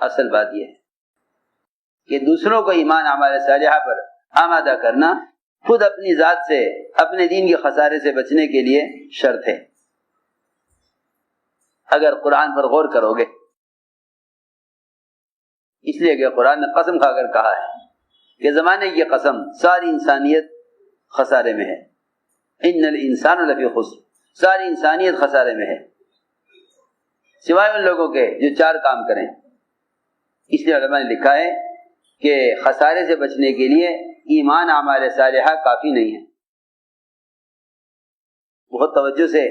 اصل بات یہ ہے کہ دوسروں کو ایمان اعمال صالحہ پر آمادہ کرنا خود اپنی ذات سے اپنے دین کے خسارے سے بچنے کے لیے شرط ہے. اگر قرآن پر غور کرو گے، اس لیے کہ قرآن نے قسم کھا کر کہا ہے کہ زمانے کی قسم ساری انسانیت خسارے میں ہے. ان الانسان لفی خسر، ساری انسانیت خسارے میں ہے سوائے ان لوگوں کے جو 4 کام کریں. اس لیے علماء نے لکھا ہے کہ خسارے سے بچنے کے لیے ایمان اعمال صالحہ کافی نہیں ہے. بہت توجہ سے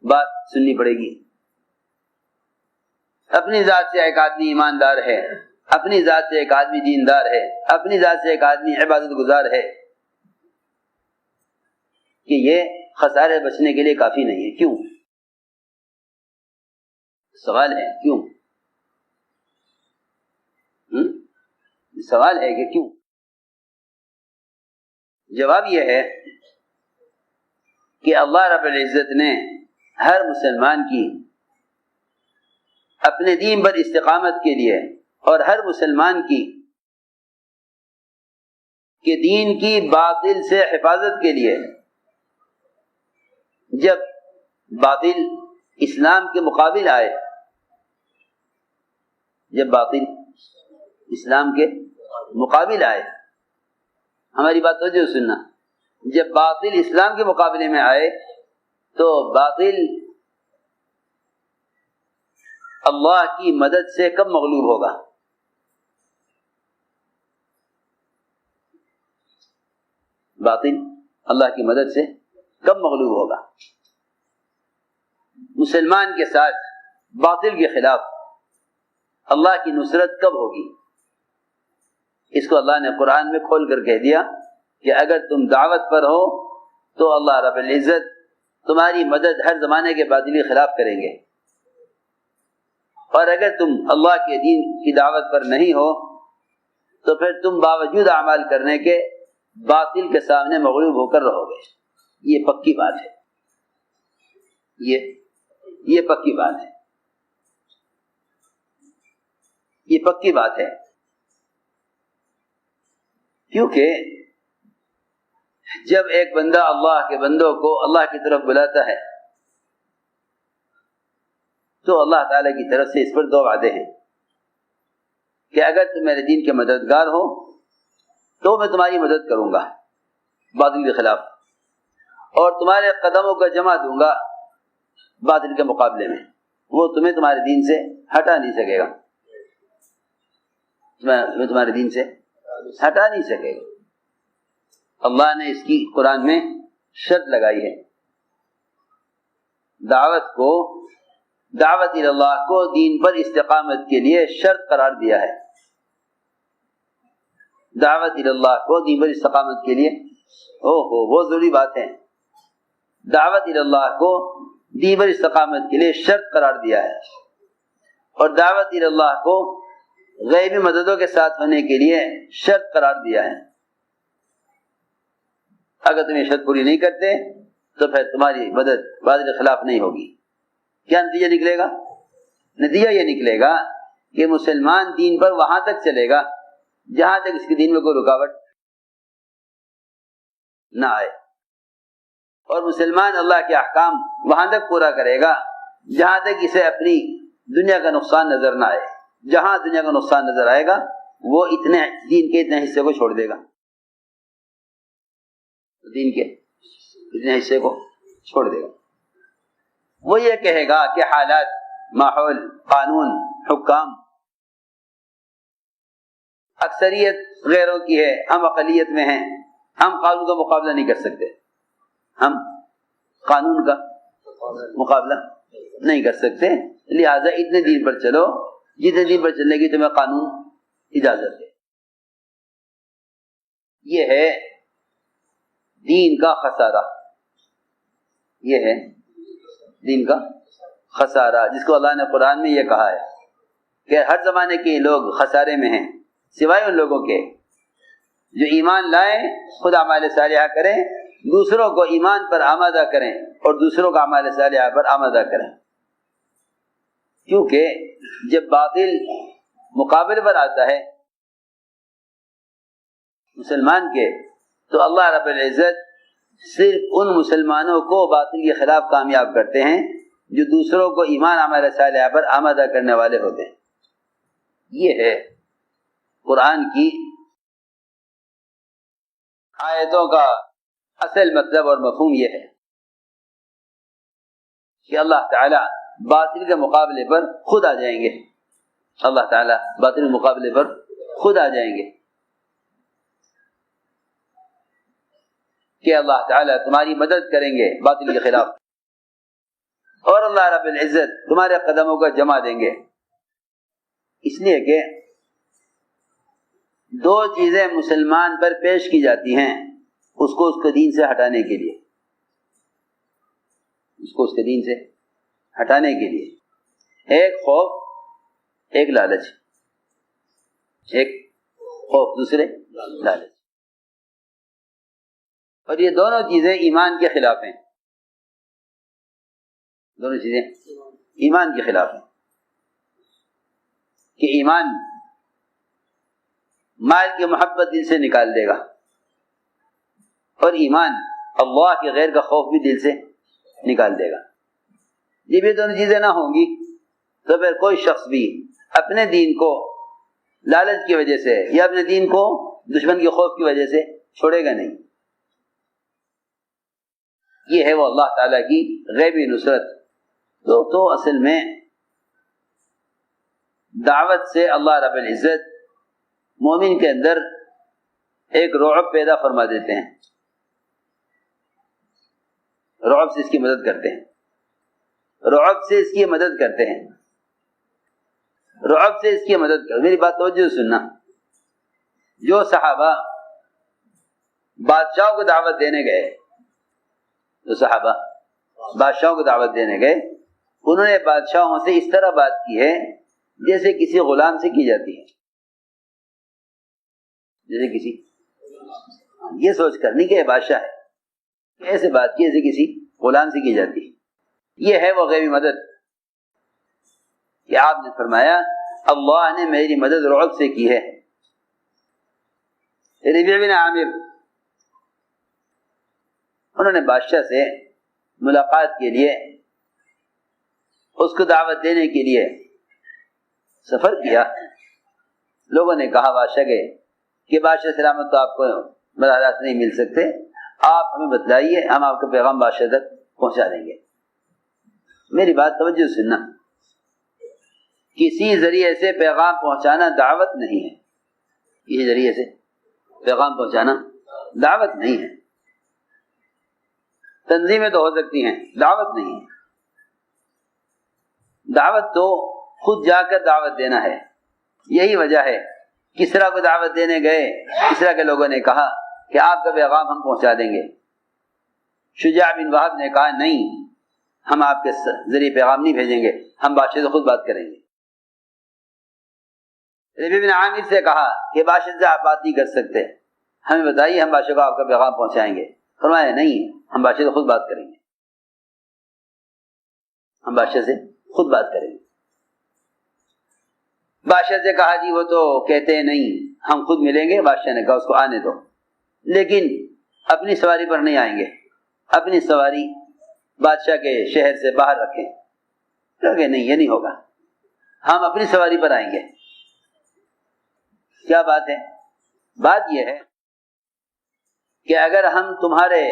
بات سننی پڑے گی. اپنی ذات سے ایک آدمی ایماندار ہے، اپنی ذات سے ایک آدمی دیندار ہے، اپنی ذات سے ایک آدمی عبادت گزار ہے، کہ یہ خسارے بچنے کے لیے کافی نہیں ہے. کیوں؟ سوال ہے کیوں؟ سوال ہے کہ کیوں؟ جواب یہ ہے کہ اللہ رب العزت نے ہر مسلمان کی اپنے دین پر استقامت کے لیے اور ہر مسلمان کی کہ دین کی باطل سے حفاظت کے لیے، جب باطل اسلام کے مقابل آئے، جب باطل اسلام کے مقابل آئے، ہماری بات توجہ سننا، جب باطل اسلام کے مقابلے میں آئے تو باطل اللہ کی مدد سے کب مغلوب ہوگا؟ باطل اللہ کی مدد سے کب مغلوب ہوگا؟ مسلمان کے ساتھ باطل کے خلاف اللہ کی نصرت کب ہوگی؟ اس کو اللہ نے قرآن میں کھول کر کہہ دیا کہ اگر تم دعوت پر ہو تو اللہ رب العزت تمہاری مدد ہر زمانے کے باطلی خلاف کریں گے، اور اگر تم اللہ کے دین کی دعوت پر نہیں ہو تو پھر تم باوجود اعمال کرنے کے باطل کے سامنے مغلوب ہو کر رہو گے. یہ پکی بات ہے، یہ پکی بات ہے، یہ پکی بات ہے. کیونکہ جب ایک بندہ اللہ کے بندوں کو اللہ کی طرف بلاتا ہے تو اللہ تعالیٰ کی طرف سے اس پر 2 وعدے ہیں کہ اگر تم میرے دین کے مددگار ہو تو میں تمہاری مدد کروں گا باطل کے خلاف، اور تمہارے قدموں کا جمع دوں گا باطل کے مقابلے میں. وہ تمہیں تمہارے دین سے ہٹا نہیں سکے گا، تمہارے دین سے ہٹا نہیں سکے گا. اللہ نے اس کی قرآن میں شرط لگائی ہے. دعوت اللہ کو دین پر استقامت کے لیے شرط قرار دیا ہے. دعوت اللہ کو دین پر استقامت کے لیے بہت ضروری بات ہے. دعوت اللہ کو دین پر استقامت کے لیے شرط قرار دیا ہے، اور دعوت اللہ کو غیبی مددوں کے ساتھ ہونے کے لیے شرط قرار دیا ہے. اگر تم یہ شرط پوری نہیں کرتے تو پھر تمہاری مدد باطل کے خلاف نہیں ہوگی. کیا نتیجہ نکلے گا؟ نتیجہ یہ نکلے گا کہ مسلمان دین پر وہاں تک چلے گا جہاں تک اس کے دین میں کوئی رکاوٹ نہ آئے، اور مسلمان اللہ کے احکام وہاں تک پورا کرے گا جہاں تک اسے اپنی دنیا کا نقصان نظر نہ آئے. جہاں دنیا کا نقصان نظر آئے گا وہ دین کے اتنے حصے کو چھوڑ دے گا، دین کے اتنے حصے کو چھوڑ دے گا. وہ یہ کہے گا کہ حالات، ماحول، قانون، حکام، اکثریت غیروں کی ہے، ہم اقلیت میں ہیں، ہم قانون کا مقابلہ نہیں کر سکتے، ہم قانون کا مقابلہ نہیں کر سکتے، لہذا اتنے دین پر چلو جتنے دین پر چلنے کی تمہیں قانون اجازت ہے. یہ ہے دین کا خسارہ، یہ ہے دین کا خسارہ، جس کو اللہ نے قرآن میں یہ کہا ہے کہ ہر زمانے کے لوگ خسارے میں ہیں سوائے ان لوگوں کے جو ایمان لائیں، خود اعمال صالحہ کریں، دوسروں کو ایمان پر آمادہ کریں اور دوسروں کو اعمال صالحہ پر آمادہ کریں. کیونکہ جب باطل مقابلے پر آتا ہے مسلمان کے، تو اللہ رب العزت صرف ان مسلمانوں کو باطل کے خلاف کامیاب کرتے ہیں جو دوسروں کو ایمان عمل صالحہ پر آمادہ کرنے والے ہوتے ہیں۔ یہ ہے قرآن کی آیتوں کا اصل مطلب اور مفہوم، یہ ہے کہ اللہ تعالی باطل کے مقابلے پر خود آ جائیں گے، اللہ تعالی باطل کے مقابلے پر خود آ جائیں گے کہ اللہ تعالیٰ تمہاری مدد کریں گے باطل کے خلاف، اور اللہ رب العزت تمہارے قدموں کا جمع دیں گے۔ اس لیے کہ دو چیزیں مسلمان پر پیش کی جاتی ہیں اس کو دین سے ہٹانے کے لیے، اس کے دین سے ہٹانے کے لیے، ایک خوف، ایک لالچ، ایک خوف دوسرے لالچ، اور یہ دونوں چیزیں ایمان کے خلاف ہیں، دونوں چیزیں ایمان کے خلاف ہیں، کہ ایمان مال کی محبت دل سے نکال دے گا، اور ایمان اللہ کے غیر کا خوف بھی دل سے نکال دے گا۔ جب یہ دونوں چیزیں نہ ہوں گی تو پھر کوئی شخص بھی اپنے دین کو لالچ کی وجہ سے یا اپنے دین کو دشمن کے خوف کی وجہ سے چھوڑے گا نہیں۔ یہ ہے وہ اللہ تعالیٰ کی غیبی نصرت۔ تو اصل میں دعوت سے اللہ رب العزت مومن کے اندر ایک رعب پیدا فرما دیتے ہیں، رعب سے اس کی مدد کرتے ہیں، رعب سے اس کی مدد کرتے ہیں، رعب سے اس کی مدد کرتے۔ میری بات توجہ سننا، جو صحابہ بادشاہوں کو دعوت دینے گئے، جو صحابہ بادشاہوں کو دعوت دینے گئے، انہوں نے بادشاہوں سے اس طرح بات کی ہے جیسے کسی غلام سے کی جاتی ہے، جیسے کسی، یہ سوچ کر نہیں کہ یہ بادشاہ ہے، ایسے بات کی جیسے کسی غلام سے کی جاتی ہے۔ یہ ہے وہ غیبی مدد کہ آپ نے فرمایا اللہ نے میری مدد رعب سے کی ہے۔ ربیع بن عامر انہوں نے بادشاہ سے ملاقات کے لیے، اس کو دعوت دینے کے لیے سفر کیا۔ لوگوں نے کہا بادشاہ کے کہ بادشاہ سلامت تو آپ کو براہ راست نہیں مل سکتے، آپ ہمیں بتلائیے، ہم آپ کا پیغام بادشاہ تک پہنچا دیں گے۔ میری بات توجہ سننا، کسی ذریعے سے پیغام پہنچانا دعوت نہیں ہے، کسی ذریعے سے پیغام پہنچانا دعوت نہیں ہے۔ تنظیمیں تو ہو سکتی ہیں، دعوت نہیں ہے۔ دعوت تو خود جا کر دعوت دینا ہے۔ یہی وجہ ہے کسریٰ کو دعوت دینے گئے، کسریٰ کے لوگوں نے کہا کہ آپ کا پیغام ہم پہنچا دیں گے۔ شجاع بن وہب نے کہا نہیں، ہم آپ کے ذریعے پیغام نہیں بھیجیں گے، ہم بادشاہ سے خود بات کریں گے۔ ربیع بن عامر سے کہا کہ بادشاہ سے آپ بات نہیں کر سکتے، ہمیں بتائیے، ہم بادشاہ کو آپ کا پیغام پہنچائیں گے۔ فرمایا نہیں، ہم بادشاہ سے خود بات کریں گے، ہم بادشاہ سے خود بات کریں گے۔ بادشاہ سے کہا جی وہ تو کہتے ہیں نہیں، ہم خود ملیں گے۔ بادشاہ نے کہا اس کو آنے دو، لیکن اپنی سواری پر نہیں آئیں گے، اپنی سواری بادشاہ کے شہر سے باہر رکھیں۔ کہ نہیں، یہ نہیں ہوگا، ہم اپنی سواری پر آئیں گے۔ کیا بات ہے؟ بات یہ ہے کہ اگر ہم تمہارے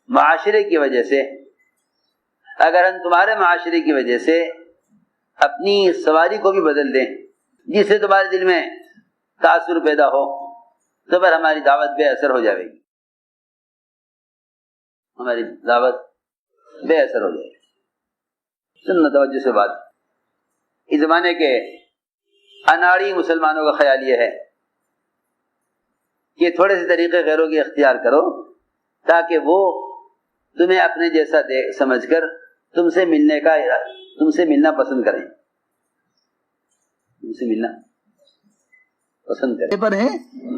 معاشرے کی وجہ سے، اگر ہم تمہارے معاشرے کی وجہ سے اپنی سواری کو بھی بدل دیں جس سے تمہارے دل میں تاثر پیدا ہو، تو پھر ہماری دعوت بے اثر ہو جائے گی، ہماری دعوت بے اثر ہو جائے گی۔ سننا توجہ سے بات، اس زمانے کے اناڑی مسلمانوں کا خیال یہ ہے کہ تھوڑے سے طریقے غیروں کی اختیار کرو تاکہ وہ تمہیں اپنے جیسا سمجھ کر تم سے ملنا پسند کریں، تم سے ملنا پسند کریں پر ہے۔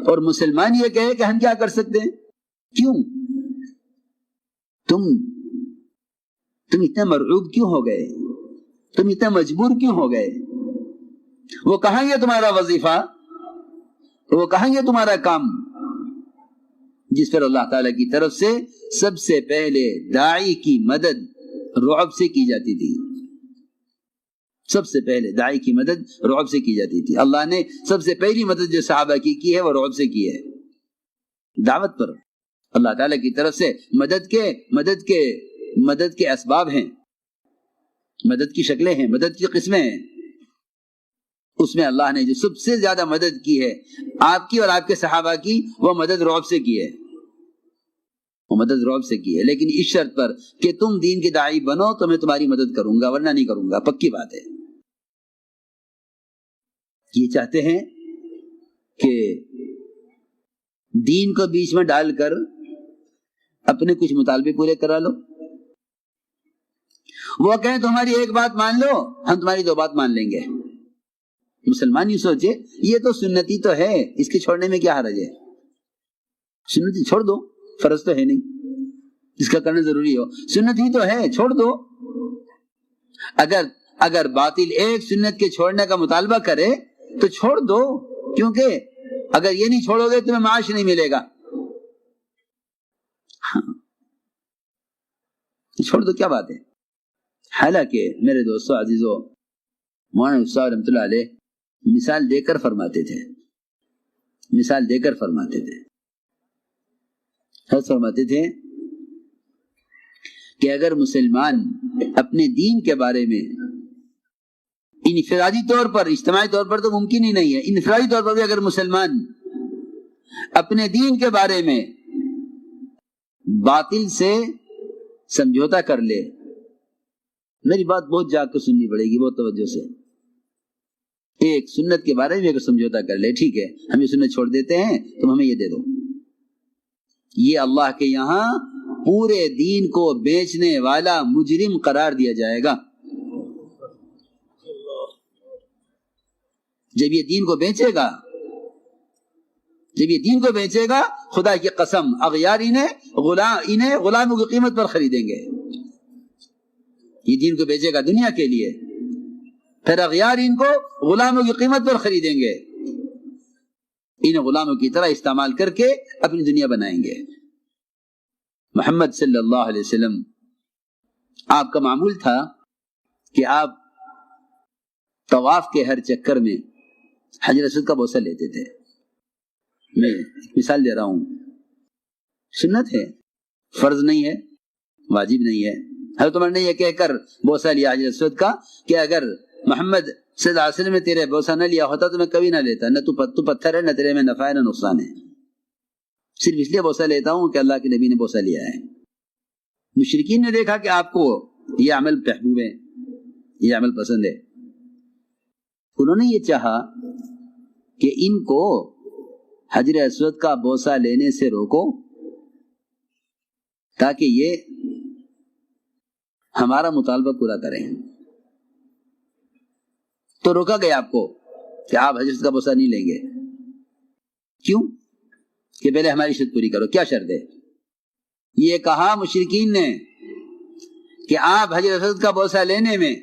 اور مسلمان یہ کہے کہ ہم کیا کر سکتے ہیں؟ کیوں تم اتنا مرعوب کیوں ہو گئے؟ تم اتنا مجبور کیوں ہو گئے وہ کہیں گے تمہارا وظیفہ، وہ کہیں گے تمہارا کام، جس پر اللہ تعالی کی طرف سے سب سے پہلے داعی کی مدد رعب سے کی جاتی تھی۔ سب سے پہلے داعی کی مدد رعب سے کی جاتی تھی۔ اللہ نے سب سے پہلی مدد جو صحابہ کی ہے وہ رعب سے کی ہے۔ دعوت پر اللہ تعالی کی طرف سے مدد کے اسباب ہیں، مدد کی شکلیں ہیں، مدد کی قسمیں ہیں۔ اس میں اللہ نے جو سب سے زیادہ مدد کی ہے آپ کی اور آپ کے صحابہ کی، وہ مدد رعب سے کی ہے، وہ مدد رعب سے کی ہے، لیکن اس شرط پر کہ تم دین کے داعی بنو تو میں تمہاری مدد کروں گا، ورنہ نہیں کروں گا، پکی بات ہے۔ یہ چاہتے ہیں کہ دین کو بیچ میں ڈال کر اپنے کچھ مطالبے پورے کرا لو، وہ کہیں تمہاری ایک بات مان لو، ہم تمہاری دو بات مان لیں گے۔ مسلمان یہ سوچے یہ تو سنتی تو ہے، اس کے چھوڑنے میں کیا حرج ہے؟ سنتی چھوڑ دو، فرض تو ہے نہیں اس کا کرنا ضروری ہو، سنت ہی تو ہے، چھوڑ دو۔ اگر باطل ایک سنت کے چھوڑنے کا مطالبہ کرے تو چھوڑ دو، کیونکہ اگر یہ نہیں چھوڑو گے تمہیں معاش نہیں ملے گا۔ چھوڑ دو، کیا بات ہے؟ حالانکہ میرے دوستو عزیزو، مولانا استاد رحمۃ اللہ علیہ مثال دے کر فرماتے تھے، مثال دے کر فرماتے تھے، فرماتے تھے کہ اگر مسلمان اپنے دین کے بارے میں انفرادی طور پر، اجتماعی طور پر تو ممکن ہی نہیں ہے، انفرادی طور پر بھی اگر مسلمان اپنے دین کے بارے میں باطل سے سمجھوتا کر لے، میری بات بہت جاگ کر سننی پڑے گی، بہت توجہ سے، ایک سنت کے بارے میں اگر سمجھوتا کر لے، ٹھیک ہے ہم یہ سنت چھوڑ دیتے ہیں تم ہمیں یہ دے دو، یہ اللہ کے یہاں پورے دین کو بیچنے والا مجرم قرار دیا جائے گا۔ جب یہ دین کو بیچے گا، جب یہ دین کو بیچے گا، خدا کی قسم اغیار انہیں غلاموں کی قیمت پر خریدیں گے۔ یہ دین کو بیچے گا دنیا کے لیے، پھر اغیار ان کو غلاموں کی قیمت پر خریدیں گے، انہیں غلاموں کی طرح استعمال کر کے اپنی دنیا بنائیں گے۔ محمد صلی اللہ علیہ وسلم آپ کا معمول تھا کہ آپ طواف کے ہر چکر میں حجر اسود کا بوسہ لیتے تھے۔ میں مثال دے رہا ہوں، سنت ہے، فرض نہیں ہے، واجب نہیں ہے۔ حضرت عمر نے یہ کہہ کر بوسہ لیا حجر اسود کا کہ اگر محمد صلی اللہ علیہ وسلم نے تیرے بوسہ نہ لیا ہوتا تو میں کبھی نہ لیتا، نہ تو پتھر ہے، نہ تیرے میں نفع ہے نہ نقصان ہے، صرف اس لیے بوسہ لیتا ہوں کہ اللہ کے نبی نے بوسہ لیا ہے۔ مشرکین نے دیکھا کہ آپ کو یہ عمل محبوب ہے، یہ عمل پسند ہے، انہوں نے یہ چاہا کہ ان کو حجر اسود کا بوسہ لینے سے روکو تاکہ یہ ہمارا مطالبہ پورا کریں۔ تو روکا گیا آپ کو کہ آپ حجر اسود کا بوسہ نہیں لیں گے، کیوں؟ کہ پہلے ہماری شرط پوری کرو۔ کیا شرط ہے؟ یہ کہا مشرکین نے کہ آپ حجر اسود کا بوسہ لینے میں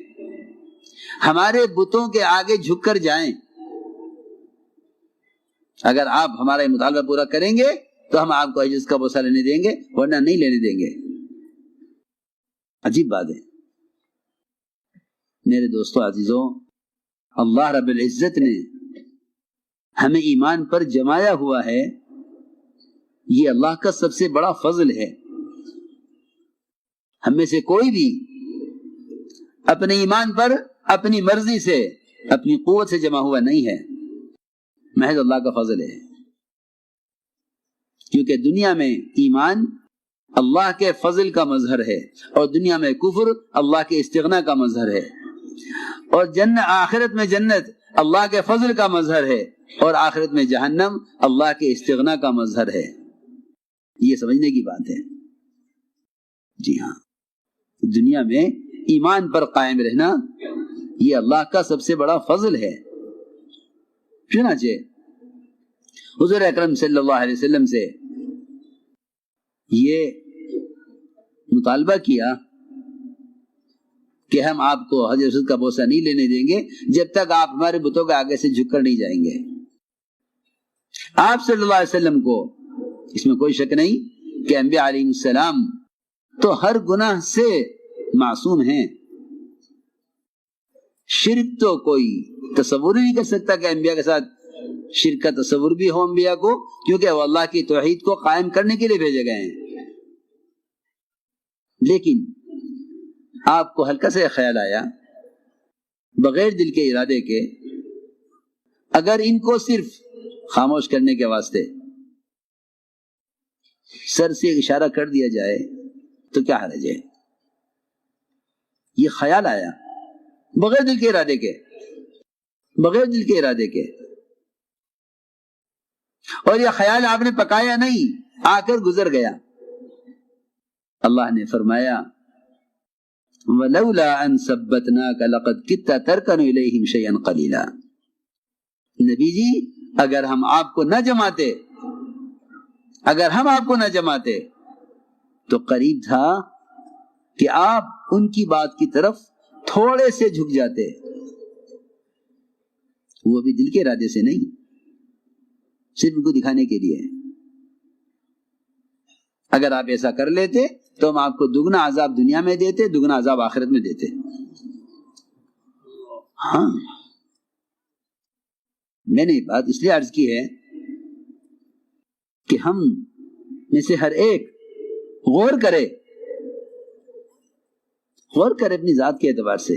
ہمارے بتوں کے آگے جھک کر جائیں، اگر آپ ہمارا یہ مطالبہ پورا کریں گے تو ہم آپ کو حجر اسود کا بوسہ لینے دیں گے، ورنہ نہیں لینے دیں گے۔ عجیب بات ہے میرے دوستو عزیزوں، اللہ رب العزت نے ہمیں ایمان پر جمایا ہوا ہے، یہ اللہ کا سب سے بڑا فضل ہے۔ ہم میں سے کوئی بھی اپنے ایمان پر اپنی مرضی سے، اپنی قوت سے جمع ہوا نہیں ہے، محض اللہ کا فضل ہے۔ کیونکہ دنیا میں ایمان اللہ کے فضل کا مظہر ہے، اور دنیا میں کفر اللہ کے استغنا کا مظہر ہے، اور آخرت میں جنت اللہ کے فضل کا مظہر ہے، اور آخرت میں جہنم اللہ کے استغنا کا مظہر ہے۔ یہ سمجھنے کی بات ہے۔ جی ہاں، دنیا میں ایمان پر قائم رہنا یہ اللہ کا سب سے بڑا فضل ہے۔ چنانچہ حضور اکرم صلی اللہ علیہ وسلم سے یہ مطالبہ کیا کہ ہم آپ کو حضرت رسول کا بوسہ نہیں لینے دیں گے جب تک آپ ہمارے بتوں کے آگے سے جھک کر نہیں جائیں گے۔ آپ صلی اللہ علیہ وسلم کو اس میں کوئی شک نہیں کہ انبیاء علیہ السلام تو ہر گناہ سے معصوم ہیں۔ شرک تو کوئی تصور نہیں کر سکتا کہ انبیاء کے ساتھ شرک کا تصور بھی ہو انبیاء کو، کیونکہ وہ اللہ کی توحید کو قائم کرنے کے لیے بھیجے گئے ہیں۔ لیکن آپ کو ہلکا سے خیال آیا بغیر دل کے ارادے کے، اگر ان کو صرف خاموش کرنے کے واسطے سر سے اشارہ کر دیا جائے تو کیا حرج ہے؟ یہ خیال آیا بغیر دل کے ارادے کے، بغیر دل کے ارادے کے، اور یہ خیال آپ نے پکایا نہیں، آ کر گزر گیا۔ اللہ نے فرمایا وَلَوْلَا أَن ثَبَّتْنَاكَ لَقَدْ كِدتَّ تَرْكَنُ إِلَيْهِمْ شَيْئًا قَلِيلًا۔ نبی جی اگر ہم آپ کو نہ جماتے، اگر ہم آپ کو نہ جماتے تو قریب تھا کہ آپ ان کی بات کی طرف تھوڑے سے جھک جاتے، وہ بھی دل کے ارادے سے نہیں، صرف ان کو دکھانے کے لیے۔ اگر آپ ایسا کر لیتے تو ہم آپ کو دگنا عذاب دنیا میں دیتے، دگنا عذاب آخرت میں دیتے۔ ہاں، میں نے بات اس لیے عرض کی ہے کہ ہم میں سے ہر ایک غور کرے اپنی ذات کے اعتبار سے،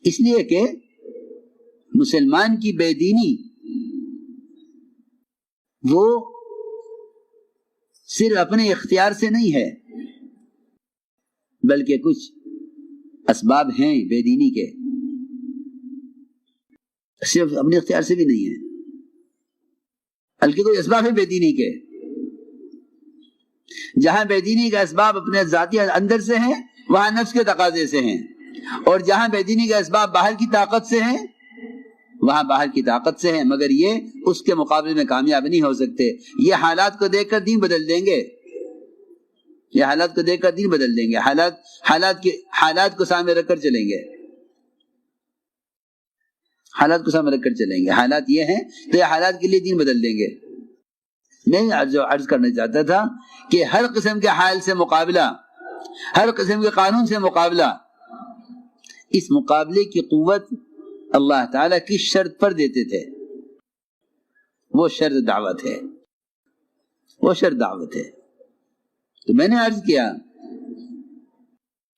اس لیے کہ مسلمان کی بے دینی وہ صرف اپنے اختیار سے نہیں ہے، بلکہ کچھ اسباب ہیں بے دینی کے، صرف اپنے اختیار سے بھی نہیں ہے، بلکہ کوئی اسباب ہے بے دینی کے۔ جہاں بے دینی کا اسباب اپنے ذاتی اندر سے ہیں وہاں نفس کے تقاضے سے ہیں، اور جہاں بے دینی کا اسباب باہر کی طاقت سے ہیں وہاں باہر کی طاقت سے ہیں، مگر یہ اس کے مقابلے میں کامیاب نہیں ہو سکتے۔ یہ حالات کو دیکھ کر دین بدل دیں گے، یہ حالات کو دیکھ کر دین بدل دیں گے، حالات کو سامنے رکھ کر چلیں گے، حالات کو سامنے رکھ کر چلیں گے۔ حالات یہ ہیں تو یہ حالات کے لیے دین بدل دیں گے۔ میں جو عرض کرنا چاہتا تھا کہ ہر قسم کے حال سے مقابلہ، ہر قسم کے قانون سے مقابلہ، اس مقابلے کی قوت اللہ تعالیٰ کی شرط پر دیتے تھے، وہ شرط دعوت ہے، وہ شرط دعوت ہے۔ تو میں نے عرض کیا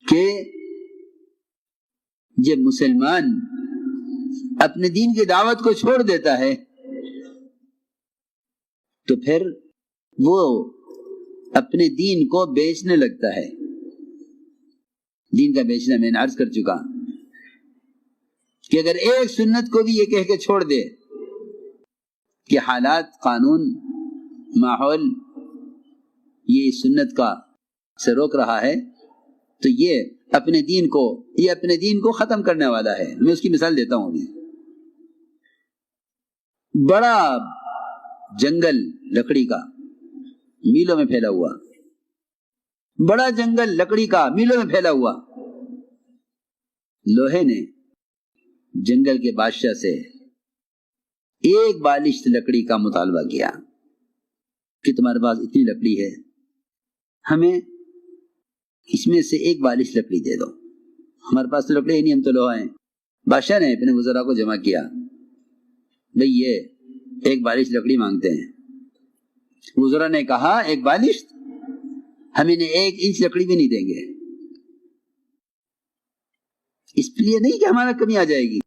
کہ جب مسلمان اپنے دین کی دعوت کو چھوڑ دیتا ہے تو پھر وہ اپنے دین کو بیچنے لگتا ہے۔ دین کا بیچنا میں نے عرض کر چکا کہ اگر ایک سنت کو بھی یہ کہہ کے چھوڑ دے کہ حالات، قانون، ماحول یہ سنت کا سے روک رہا ہے تو یہ اپنے دین کو ختم کرنے والا ہے۔ میں اس کی مثال دیتا ہوں۔ بڑا جنگل لکڑی کا میلوں میں پھیلا ہوا، بڑا جنگل لکڑی کا میلوں میں پھیلا ہوا، لوہے نے جنگل کے بادشاہ سے ایک بالشت لکڑی کا مطالبہ کیا کہ تمہارے پاس اتنی لکڑی ہے، ہمیں اس میں سے ایک بالشت لکڑی دے دو۔ ہمارے پاس تو لکڑی ہی نہیں، ہم تو لوہا ہیں۔ بادشاہ نے اپنے وزراء کو جمع کیا، بھئی یہ ایک بالشت لکڑی مانگتے ہیں۔ وزراء نے کہا ایک بالشت؟ ہم انہیں 1 انچ لکڑی بھی نہیں دیں گے۔ اس لیے نہیں کہ ہمارا کمی آ جائے گی،